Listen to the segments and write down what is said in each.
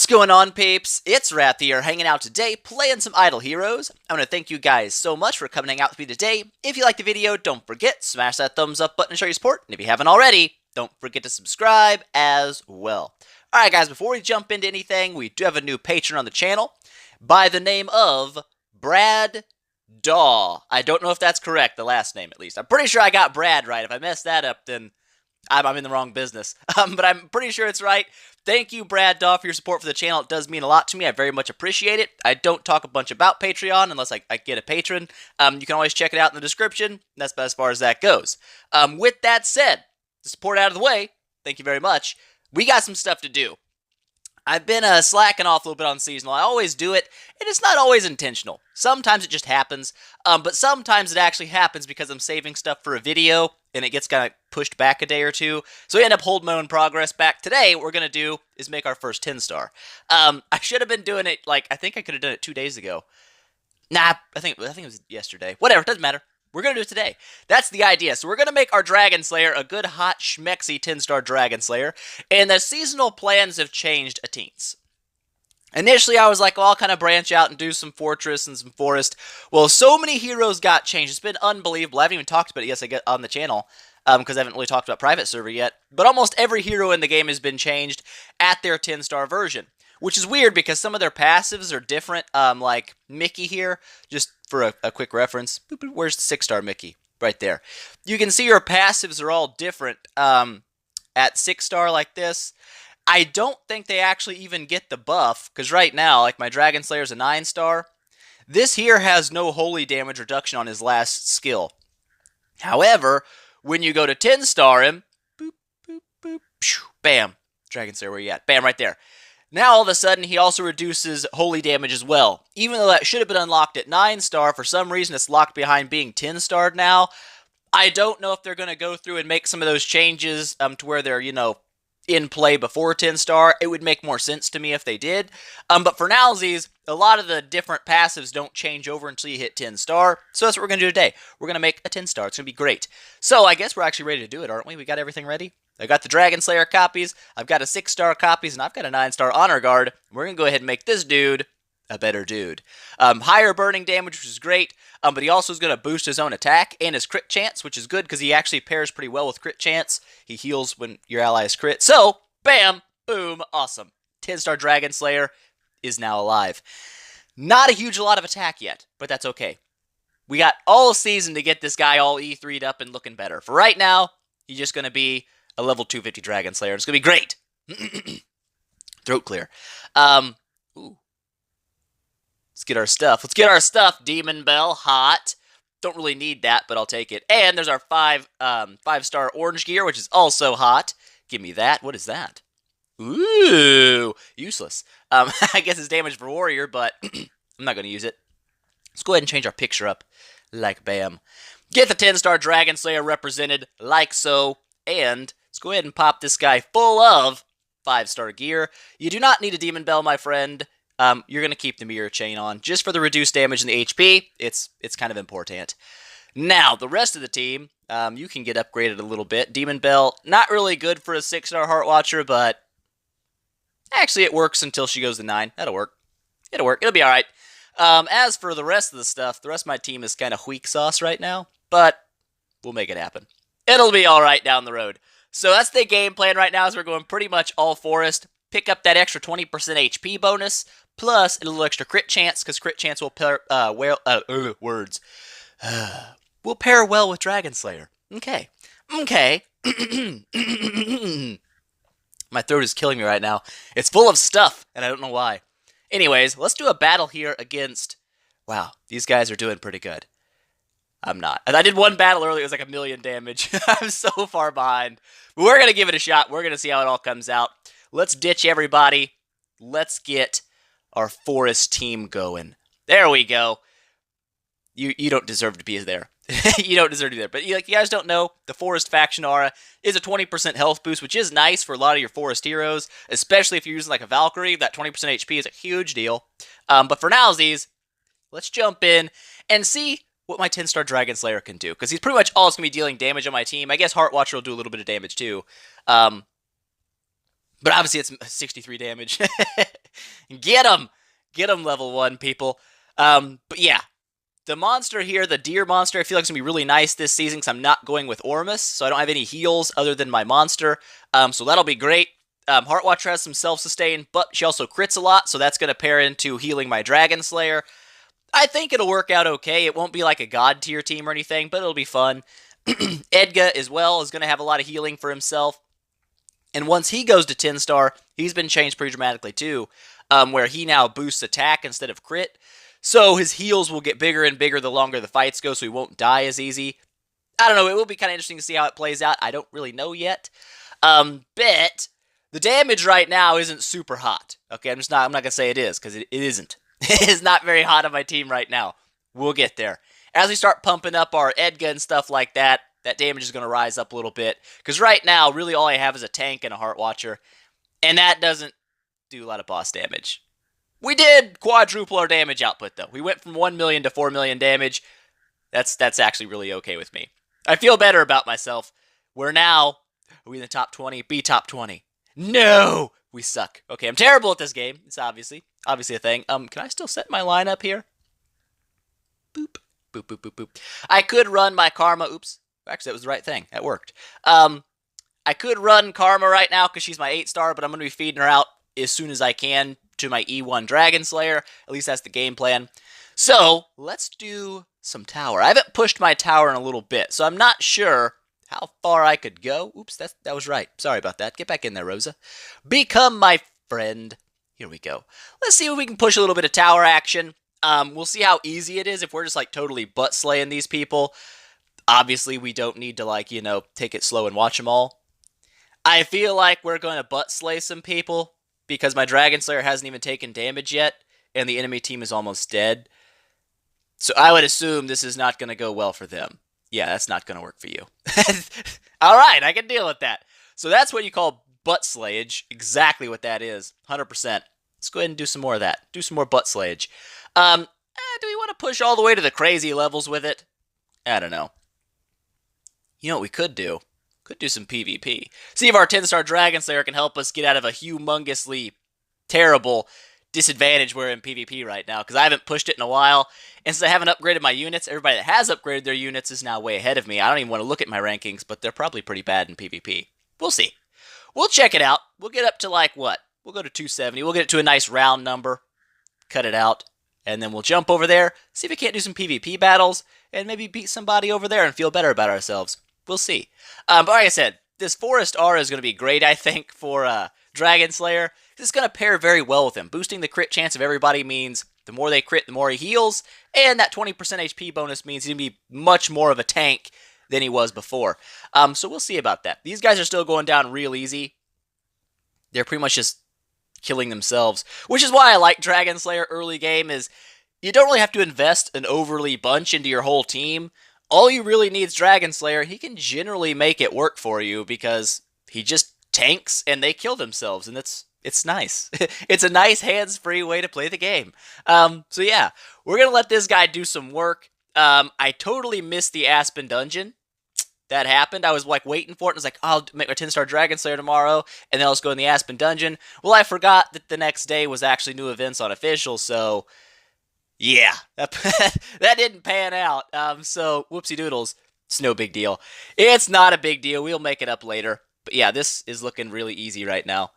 going on, peeps? It's Wrath here, hanging out today, playing some Idle Heroes. I want to thank you guys so much for coming hang out with me today. If you liked the video, don't forget, smash that thumbs up button to show your support. And if you haven't already, don't forget to subscribe as well. Alright guys, before we jump into anything, we do have a new patron on the channel by the name of Brad Daw. I don't know if that's correct, the last name at least. I'm pretty sure I got Brad right. If I messed that up, then I'm in the wrong business. But I'm pretty sure it's right. Thank you, Brad Daw, for your support for the channel. It does mean a lot to me. I very much appreciate it. I don't talk a bunch about Patreon unless I get a patron. You can always check it out in the description. That's about as far as that goes. With that said, the support out of the way, thank you very much. We got some stuff to do. I've been slacking off a little bit on seasonal. I always do it, and it's not always intentional. Sometimes it just happens, but sometimes it actually happens because I'm saving stuff for a video, and it gets kind of pushed back a day or two. So we end up holding my own progress back. Today, what we're going to do is make our first 10-star. I should have been doing it, I think I could have done it 2 days ago. Nah, I think it was yesterday. Whatever, doesn't matter. We're going to do it today. That's the idea. So we're going to make our Dragon Slayer a good, hot, schmexy 10-star Dragon Slayer. And the seasonal plans have changed a teens. Initially, I was like, well, I'll kind of branch out and do some Fortress and some Forest. Well, so many heroes got changed. It's been unbelievable. I haven't even talked about it yet on the channel because I haven't really talked about Private Server yet. But almost every hero in the game has been changed at their 10-star version. Which is weird because some of their passives are different, like Mickey here, just for a quick reference. Where's the 6-star Mickey? Right there. You can see her passives are all different at 6-star like this. I don't think they actually even get the buff, because right now, like my Dragon Slayer's a 9-star. This here has no holy damage reduction on his last skill. However, when you go to 10-star him, boop, boop, boop, phew, bam. Dragon Slayer, where you at? Bam, right there. Now, all of a sudden, he also reduces holy damage as well. Even though that should have been unlocked at 9-star, for some reason it's locked behind being 10-starred now. I don't know if they're going to go through and make some of those changes to where they're, in play before 10-star. It would make more sense to me if they did. But for nowsies, a lot of the different passives don't change over until you hit 10-star. So that's what we're going to do today. We're going to make a 10-star. It's going to be great. So I guess we're actually ready to do it, aren't we? We got everything ready? I got the Dragon Slayer copies, I've got a 6-star copies, and I've got a 9-star Honor Guard. We're going to go ahead and make this dude a better dude. Higher burning damage, which is great, but he also is going to boost his own attack and his crit chance, which is good because he actually pairs pretty well with crit chance. He heals when your allies crit. So, bam, boom, awesome. 10-star Dragon Slayer is now alive. Not a huge lot of attack yet, but that's okay. We got all season to get this guy all E3'd up and looking better. For right now, he's just going to be a level 250 Dragon Slayer. It's going to be great. Throat clear. Ooh. Let's get our stuff. Let's get our stuff. Demon Bell, hot. Don't really need that, but I'll take it. And there's our 5-star Orange Gear, which is also hot. Give me that. What is that? Ooh, useless. I guess it's damage for Warrior, but I'm not going to use it. Let's go ahead and change our picture up like bam. Get the 10-star Dragon Slayer represented like so. And let's go ahead and pop this guy full of 5-star gear. You do not need a Demon Bell, my friend. You're going to keep the Mirror Chain on. Just for the reduced damage and the HP, it's kind of important. Now, the rest of the team, you can get upgraded a little bit. Demon Bell, not really good for a 6-star Heart Watcher, but actually it works until she goes to 9. That'll work. It'll work. It'll be alright. As for the rest of the stuff, the rest of my team is kind of weak sauce right now, but we'll make it happen. It'll be alright down the road. So that's the game plan right now, is we're going pretty much all Forest. Pick up that extra 20% HP bonus, plus a little extra crit chance, because crit chance will pair, will pair well with Dragon Slayer. Okay. Okay. My throat is killing me right now. It's full of stuff, and I don't know why. Anyways, let's do a battle here against... Wow, these guys are doing pretty good. I'm not. And I did one battle earlier, it was like 1 million damage. I'm so far behind. But we're going to give it a shot. We're going to see how it all comes out. Let's ditch everybody. Let's get our Forest team going. There we go. You don't deserve to be there. You don't deserve to be there. But you guys don't know, the Forest faction aura is a 20% health boost, which is nice for a lot of your Forest heroes, especially if you're using like a Valkyrie. That 20% HP is a huge deal. But for nowsies, let's jump in and see what my 10-star Dragon Slayer can do, because he's pretty much all going to be dealing damage on my team. I guess Heart Watcher will do a little bit of damage too. But obviously it's 63 damage. Get him! Get him level 1, people. But yeah, the monster here, the deer monster, I feel like it's going to be really nice this season because I'm not going with Ormus, so I don't have any heals other than my monster. So that'll be great. Heartwatcher has some self-sustain, but she also crits a lot, so that's going to pair into healing my Dragon Slayer. I think it'll work out okay. It won't be like a god tier team or anything, but it'll be fun. Edga as well is going to have a lot of healing for himself. And once he goes to 10 star, he's been changed pretty dramatically too, where he now boosts attack instead of crit. So his heals will get bigger and bigger the longer the fights go, so he won't die as easy. I don't know, it will be kind of interesting to see how it plays out. I don't really know yet. But the damage right now isn't super hot. Okay, I'm not going to say it is, because it isn't. It is not very hot on my team right now. We'll get there. As we start pumping up our Edga and stuff like that, that damage is going to rise up a little bit. Because right now, really all I have is a tank and a Heartwatcher. And that doesn't do a lot of boss damage. We did quadruple our damage output, though. We went from 1 million to 4 million damage. That's actually really okay with me. I feel better about myself. We're now, are we in the top 20? Be top 20. No! We suck. Okay, I'm terrible at this game. It's obviously a thing. Can I still set my lineup here? Boop. Boop, boop, boop, boop. I could run my Karma. Oops. Actually, that was the right thing. That worked. I could run Karma right now because she's my 8 star, but I'm going to be feeding her out as soon as I can to my E1 Dragon Slayer. At least that's the game plan. So, let's do some tower. I haven't pushed my tower in a little bit, so I'm not sure how far I could go. Oops, that was right. Sorry about that. Get back in there, Rosa. Become my friend. Here we go. Let's see if we can push a little bit of tower action. We'll see how easy it is if we're just like totally butt slaying these people. Obviously, we don't need to like, take it slow and watch them all. I feel like we're going to butt slay some people because my Dragon Slayer hasn't even taken damage yet and the enemy team is almost dead. So I would assume this is not going to go well for them. Yeah, that's not going to work for you. Alright, I can deal with that. So that's what you call butt slayage. Exactly what that is. 100%. Let's go ahead and do some more of that. Do some more butt slayage. Do we want to push all the way to the crazy levels with it? I don't know. You know what we could do? Could do some PvP. See if our 10-star Dragon Slayer can help us get out of a humongously terrible disadvantage we're in PvP right now, because I haven't pushed it in a while, and since I haven't upgraded my units, everybody that has upgraded their units is now way ahead of me. I don't even want to look at my rankings, but they're probably pretty bad in PvP. We'll see. We'll check it out. We'll get up to like, what? We'll go to 270. We'll get it to a nice round number. Cut it out. And then we'll jump over there, see if we can't do some PvP battles, and maybe beat somebody over there and feel better about ourselves. We'll see. But like I said, this Forest Aura is going to be great, I think, for Dragon Slayer. It's going to pair very well with him. Boosting the crit chance of everybody means the more they crit, the more he heals, and that 20% HP bonus means he's going to be much more of a tank than he was before. So we'll see about that. These guys are still going down real easy. They're pretty much just killing themselves, which is why I like Dragon Slayer early game, is you don't really have to invest an overly bunch into your whole team. All you really need is Dragon Slayer. He can generally make it work for you because he just tanks and they kill themselves, and it's nice. It's a nice hands-free way to play the game. So yeah, we're going to let this guy do some work. I totally missed the Aspen dungeon. That happened. I was like waiting for it. And I was like, I'll make my 10-star Dragon Slayer tomorrow, and then I'll just go in the Aspen dungeon. Well, I forgot that the next day was actually new events on official, so yeah, that didn't pan out. So whoopsie doodles. It's no big deal. It's not a big deal. We'll make it up later. But yeah, this is looking really easy right now.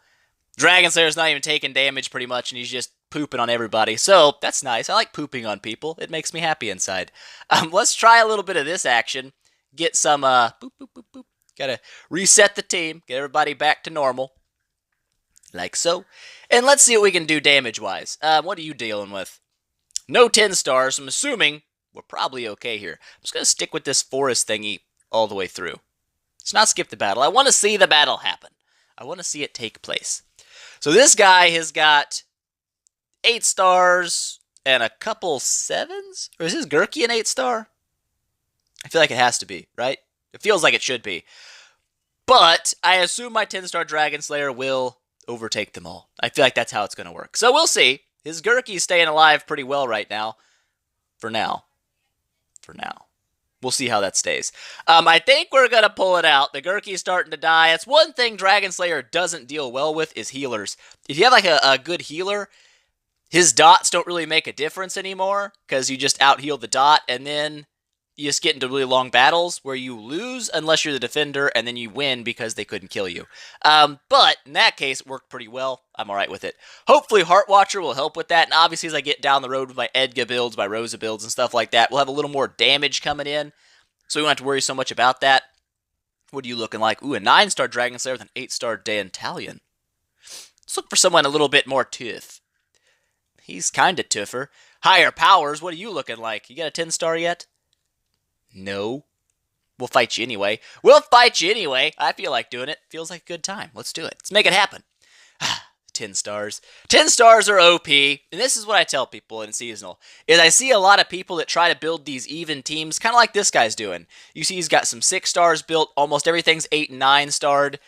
Dragon Slayer's not even taking damage pretty much, and he's just pooping on everybody. So that's nice. I like pooping on people. It makes me happy inside. Let's try a little bit of this action. Get some, boop, boop, boop, boop. Gotta reset the team. Get everybody back to normal. Like so. And let's see what we can do damage-wise. What are you dealing with? No 10 stars. I'm assuming we're probably okay here. I'm just gonna stick with this forest thingy all the way through. Let's not skip the battle. I want to see the battle happen. I want to see it take place. So this guy has got 8 stars and a couple 7s? Or is his Gurky an 8 star? I feel like it has to be, right? It feels like it should be. But I assume my 10-star Dragon Slayer will overtake them all. I feel like that's how it's going to work. So we'll see. His Gurky's staying alive pretty well right now. For now. For now. We'll see how that stays. I think we're going to pull it out. The Gurki's starting to die. It's one thing Dragon Slayer doesn't deal well with is healers. If you have like a good healer, his dots don't really make a difference anymore because you just out-heal the dot, and then you just get into really long battles where you lose unless you're the defender, and then you win because they couldn't kill you. But in that case, it worked pretty well. I'm alright with it. Hopefully Heart Watcher will help with that, and obviously as I get down the road with my Edga builds, my Rosa builds, and stuff like that, we'll have a little more damage coming in, so we won't have to worry so much about that. What are you looking like? Ooh, a 9-star Dragon Slayer with an 8-star Dantalion. Let's look for someone a little bit more tough. He's kind of tougher. Higher powers, what are you looking like? You got a 10-star yet? No. We'll fight you anyway. We'll fight you anyway. I feel like doing it. Feels like a good time. Let's do it. Let's make it happen. 10 stars. 10 stars are OP. And this is what I tell people in Seasonal. Is I see a lot of people that try to build these even teams, kind of like this guy's doing. You see he's got some 6 stars built. Almost everything's 8 and 9 starred.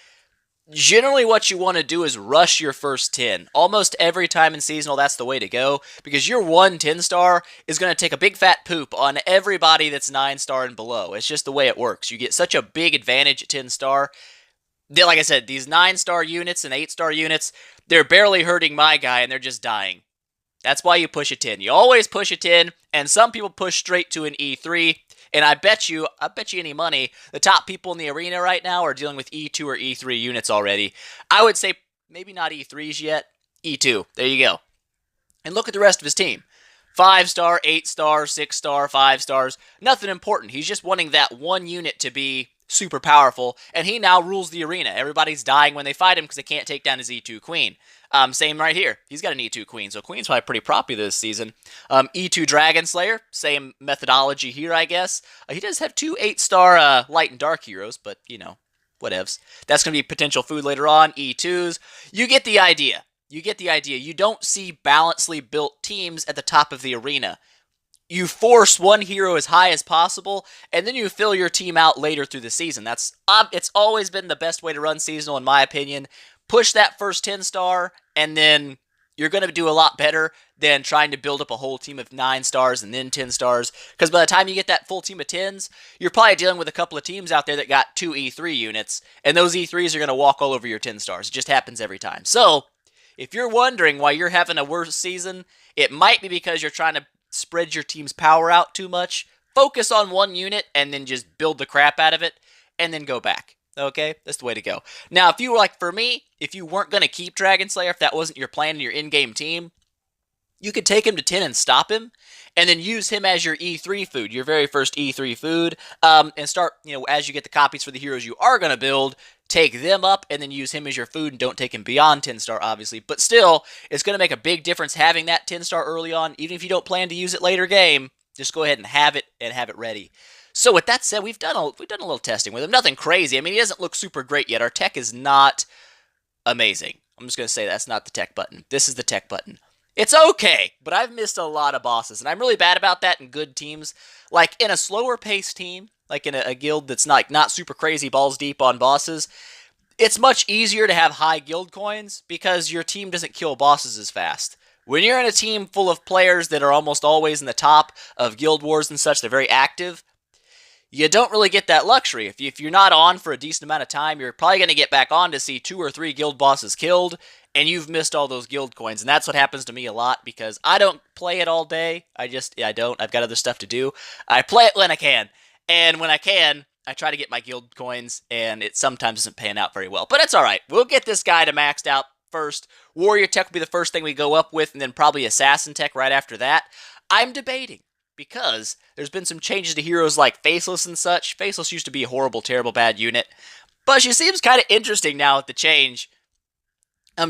Generally what you want to do is rush your first 10. Almost every time in Seasonal, that's the way to go. Because your 1 10-star is going to take a big fat poop on everybody that's 9-star and below. It's just the way it works. You get such a big advantage at 10-star. Like I said, these 9-star units and 8-star units, they're barely hurting my guy and they're just dying. That's why you push a 10. You always push a 10, and some people push straight to an E3. And I bet you any money, the top people in the arena right now are dealing with E2 or E3 units already. I would say maybe not E3s yet, E2. There you go. And look at the rest of his team. 5-star, 8-star, 6-star, 5 stars. Nothing important. He's just wanting that one unit to be super powerful, and he now rules the arena. Everybody's dying when they fight him because they can't take down his E2 queen. Same right here. He's got an E2 queen, so queen's probably pretty popular this season. E2 Dragon Slayer, same methodology here, I guess. He does have 2 8-star light and dark heroes, but, you know, whatevs. That's going to be potential food later on. E2s. You get the idea. You don't see balancedly built teams at the top of the arena. You force one hero as high as possible, and then you fill your team out later through the season. It's always been the best way to run Seasonal, in my opinion. Push that first 10-star, and then you're going to do a lot better than trying to build up a whole team of 9 stars and then 10 stars. Because by the time you get that full team of 10s, you're probably dealing with a couple of teams out there that got 2 E3 units, and those E3s are going to walk all over your 10 stars. It just happens every time. So, if you're wondering why you're having a worse season, it might be because you're trying to spread your team's power out too much. Focus on one unit and then just build the crap out of it and then go back. Okay? That's the way to go. Now, if you were like, for me, if you weren't going to keep Dragon Slayer, if that wasn't your plan in your in-game team, you could take him to 10 and stop him, and then use him as your E3 food, your very first E3 food, and start, as you get the copies for the heroes you are going to build, take them up, and then use him as your food, and don't take him beyond 10-star, obviously. But still, it's going to make a big difference having that 10-star early on, even if you don't plan to use it later game. Just go ahead and have it ready. So with that said, we've done a little testing with him. Nothing crazy. I mean, he doesn't look super great yet. Our tech is not amazing. I'm just going to say that's not the tech button. This is the tech button. It's okay, but I've missed a lot of bosses, and I'm really bad about that in good teams. Like, in a slower-paced team, like in a guild that's not super crazy balls deep on bosses, it's much easier to have high guild coins because your team doesn't kill bosses as fast. When you're in a team full of players that are almost always in the top of guild wars and such, they're very active, you don't really get that luxury. If you're not on for a decent amount of time, you're probably going to get back on to see 2 or 3 guild bosses killed, and you've missed all those guild coins. And that's what happens to me a lot because I don't play it all day. I don't. I've got other stuff to do. I play it when I can. And when I can, I try to get my guild coins, and it sometimes isn't paying out very well. But it's alright. We'll get this guy to maxed out first. Warrior tech will be the first thing we go up with, and then probably assassin tech right after that. I'm debating, because there's been some changes to heroes like Faceless and such. Faceless used to be a horrible, terrible, bad unit. But she seems kind of interesting now with the change.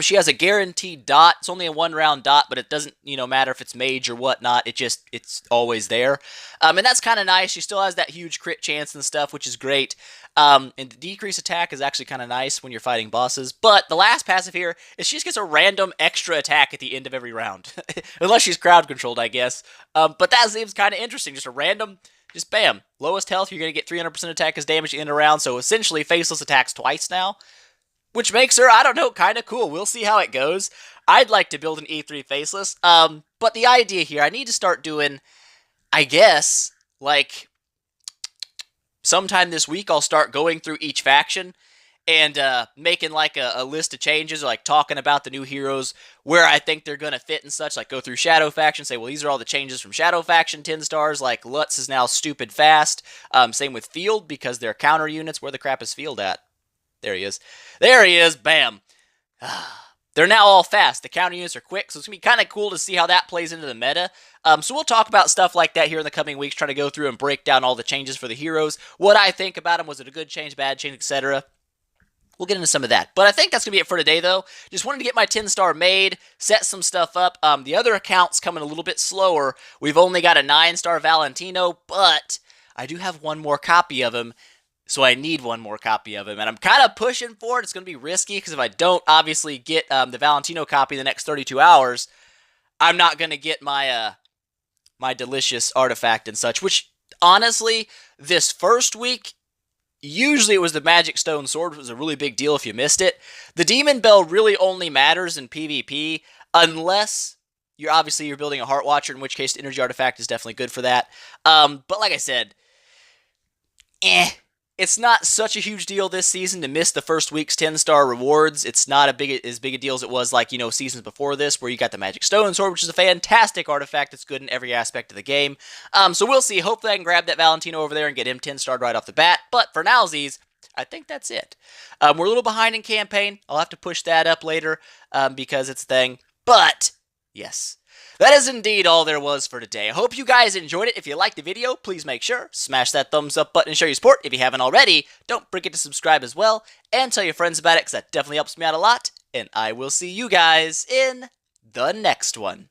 She has a guaranteed dot. It's only a 1-round dot, but it doesn't, matter if it's mage or whatnot. It's always there. And that's kind of nice. She still has that huge crit chance and stuff, which is great. And the decrease attack is actually kind of nice when you're fighting bosses. But the last passive here is she just gets a random extra attack at the end of every round. Unless she's crowd controlled, I guess. But that seems kind of interesting. Just a random, just bam. Lowest health, you're going to get 300% attack as damage at the end of the round. So essentially, Faceless attacks twice now. Which makes her, I don't know, kind of cool. We'll see how it goes. I'd like to build an E3 Faceless. But the idea here, I need to start doing, I guess, like, sometime this week I'll start going through each faction and making like a list of changes, or like talking about the new heroes, where I think they're going to fit and such. Like go through Shadow Faction, say, well, these are all the changes from Shadow Faction 10 stars, like Lutz is now stupid fast. Same with Field, because they're counter units. Where the crap is Field at? There he is. There he is, bam. They're now all fast. The counter units are quick, so it's going to be kind of cool to see how that plays into the meta. So we'll talk about stuff like that here in the coming weeks, trying to go through and break down all the changes for the heroes, what I think about them, was it a good change, bad change, etc. We'll get into some of that. But I think that's going to be it for today, though. Just wanted to get my 10-star made, set some stuff up. The other account's coming a little bit slower. We've only got a 9-star Valentino, but I do have one more copy of him, so I need one more copy of him. And I'm kind of pushing for it. It's going to be risky, because if I don't obviously get the Valentino copy in the next 32 hours, I'm not going to get my my delicious artifact and such, which, honestly, this first week, usually it was the Magic Stone Sword, which was a really big deal if you missed it. The Demon Bell really only matters in PvP, unless you're building a Heart Watcher, in which case the Energy Artifact is definitely good for that. But like I said, it's not such a huge deal this season to miss the first week's 10-star rewards. It's not as big a deal as it was, like, seasons before this, where you got the Magic Stone Sword, which is a fantastic artifact that's good in every aspect of the game. So we'll see. Hopefully I can grab that Valentino over there and get him 10-starred right off the bat. But for nowsies, I think that's it. We're a little behind in campaign. I'll have to push that up later because it's a thing. But, yes. That is indeed all there was for today. I hope you guys enjoyed it. If you liked the video, please make sure, smash that thumbs up button and show your support. If you haven't already, don't forget to subscribe as well, and tell your friends about it, because that definitely helps me out a lot. And I will see you guys in the next one.